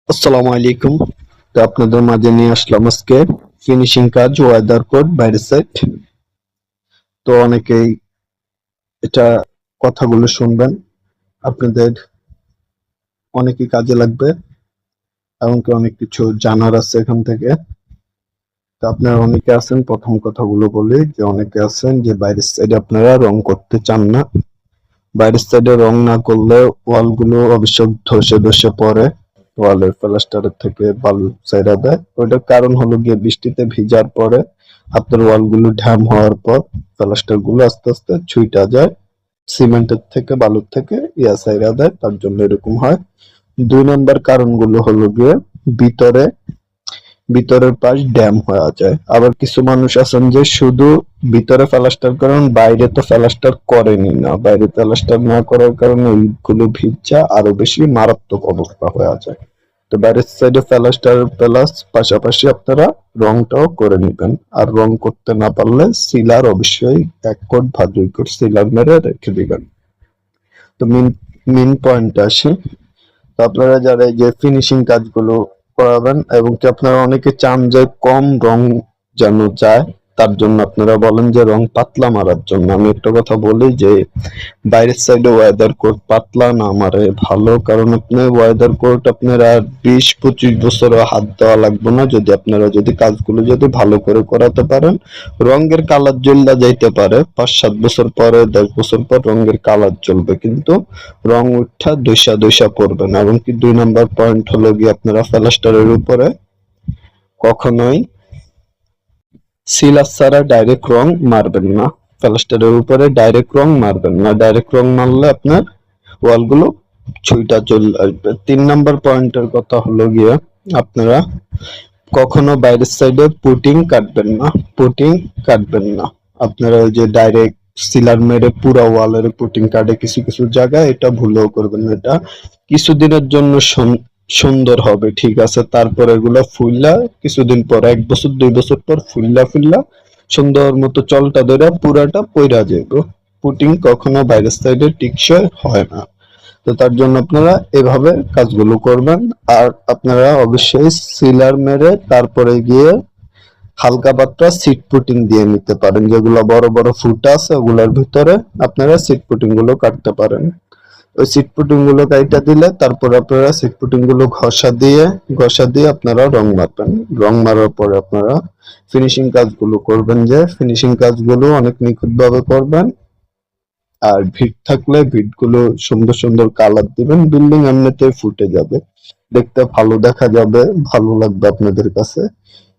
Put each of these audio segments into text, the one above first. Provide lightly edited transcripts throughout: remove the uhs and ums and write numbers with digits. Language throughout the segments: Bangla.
আসসালামু আলাইকুম। তো আপনাদের মাঝে নিয়ে আসলাম আজকে ফিনিশিং কাজ ওয়েদার কোড বাইরের সাইড। তো অনেকেই এটা কথাগুলো শুনবেন, আপনাদের অনেকই কাজে লাগবে, এমনকি অনেক কিছু জানার আছে এখান থেকে। তো আপনারা অনেকে আছেন, প্রথম কথাগুলো বলি যে অনেকে আছেন যে বাইরের সাইডে আপনারা রং করতে চান না। বাইরের সাইডে রং না করলে ওয়ালগুলো অবশ্য ধসে ধসে পড়ে, ওয়ালের প্লাস্টারের থেকে বালু ছাইড়া দেয়। ওইটার কারণ হলো গিয়ে বৃষ্টিতে ভিজার পরে আপনার ওয়ালগুলো ঢ্যাম হওয়ার পর প্লাস্টার গুলো আস্তে আস্তে ছুইটা যায়, সিমেন্টের থেকে বালুর থেকে ছাইড়া দেয়, তার জন্য এরকম হয়। 2 নম্বর কারণগুলো হলো গিয়ে ভিতরে ভিতরের পাশ ড্যাম হয়ে যায়। আবার কিছু মানুষ আছেন যে শুধু ভিতরে প্লাস্টার করেন, বাইরে তো প্লাস্টার করেনি না, বাইরে প্লাস্টার না করার কারণে ইটগুলো ভিজা আরো বেশি মারাত্মক অবস্থা হয়ে যায়। তো বাইরের সাইডে প্লাস্টার প্লাস পাশাপাশি আপনারা রংটাও করে নেবেন। আর রং করতে না পারলে সিলার অবশ্যই 1 কোট বা 2 কোট সিলার মেরে রেখে দিবেন। তো মেন পয়েন্ট আসি। তো আপনারা যারা এই যে ফিনিশিং কাজগুলো করাবেন এবং কি আপনারা অনেকে চান যে কম রং যেন যায়, তার জন্য আপনারা বলেন যে রং পাতলা মারার জন্য। আমি একটা কথা বলি যে বাইরের সাইডে ওয়েদার কোট পাতলা না মারে ভালো, কারণ আপনি ওয়েদার কোট আপনারা 20-25 বছরও হাত দেওয়া লাগবে না যদি আপনারা যদি কাজগুলো যদি ভালো করে করাতে পারেন। রঙের কালার জ্বললা যাইতে পারে 5-7 বছর পরে, 10 বছর পর রঙের কালার জ্বলবে, কিন্তু রং উঠা দইসা দইসা পড়বে না। এবং কি 2 নম্বর পয়েন্ট হলো গিয়ে আপনারা প্লাস্টারের উপরে কখনোই সিলার ছাড়া ডাইরেক্ট রং মারবেন না। প্লাস্টারের উপরে ডাইরেক্ট রং মারবেন না, ডাইরেক্ট রং মারলে আপনার ওয়ালগুলো ছুঁইটা চলে আসবে। 3 নম্বর পয়েন্টের কথা হলো গিয়ে আপনারা কখনো বাইরের সাইডে পুটিং কাটবেন না, পুটিং কাটবেন না। আপনারা ওই যে ডাইরেক্ট সিলার মেরে পুরো ওয়ালের পুটিং কাটে কিছু কিছু জায়গায়, এটা ভুলেও করবেন না। এটা কিছুদিনের জন্য সুন্দর হবে, ঠিক আছে, তারপরে এগুলো ফুললা কিছুদিন পর 1 বছর 2 বছর পর ফুললা ফুললা সুন্দর মতো চলটা ধরে পুরাটা পইরা যাবে। পুটিং কখনো বাইরের সাইডে টিকসই হয় না। তো তার জন্য আপনারা এভাবে কাজগুলো করবেন। আর আপনারা অবশ্যই সিলার মেরে তারপরে গিয়ে হালকা পাতলা সিট পুটিং দিয়ে নিতে পারেন, যেগুলো বড় বড় ফুটা আছে ওগুলোর ভিতরে আপনারা সিট পুটিং গুলো কাটতে পারেন। ওই সিট পুটিং গুলো কাইটা দিলে তারপর আপনারা সিট পুটিং গুলো ঘষা দিয়ে আপনারা রং মারবেন। রং মারার পরে আপনারা ফিনিশিং কাজগুলো করবেন, যে ফিনিশিং কাজগুলো অনেক নিখুঁত ভাবে করবেন। আর ভিট থাকলে ভিট গুলো সুন্দর সুন্দর কালার দিবেন, বিল্ডিং এমনিতে ফুটে যাবে, দেখতে ভালো দেখা যাবে, ভালো লাগবে আপনাদের কাছে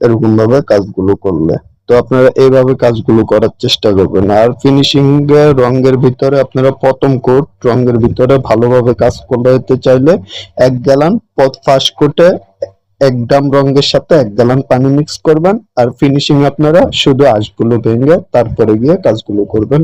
এরকম ভাবে কাজগুলো করলে। তো আপনারা এইভাবে কাজগুলো করার চেষ্টা করবেন। আর ফিনিশিং এর রঙের ভিতরে আপনারা প্রথম কোট রঙের ভিতরে ভালোভাবে কাজ করতে চাইলে 1 গ্যালন ফার্স্ট কোটে 1 ড্রাম রঙের সাথে 1 গ্যালন পানি মিক্স করবেন। আর ফিনিশিং আপনারা শুধু আঁশগুলো ভেঙে তারপরে গিয়ে কাজগুলো করবেন।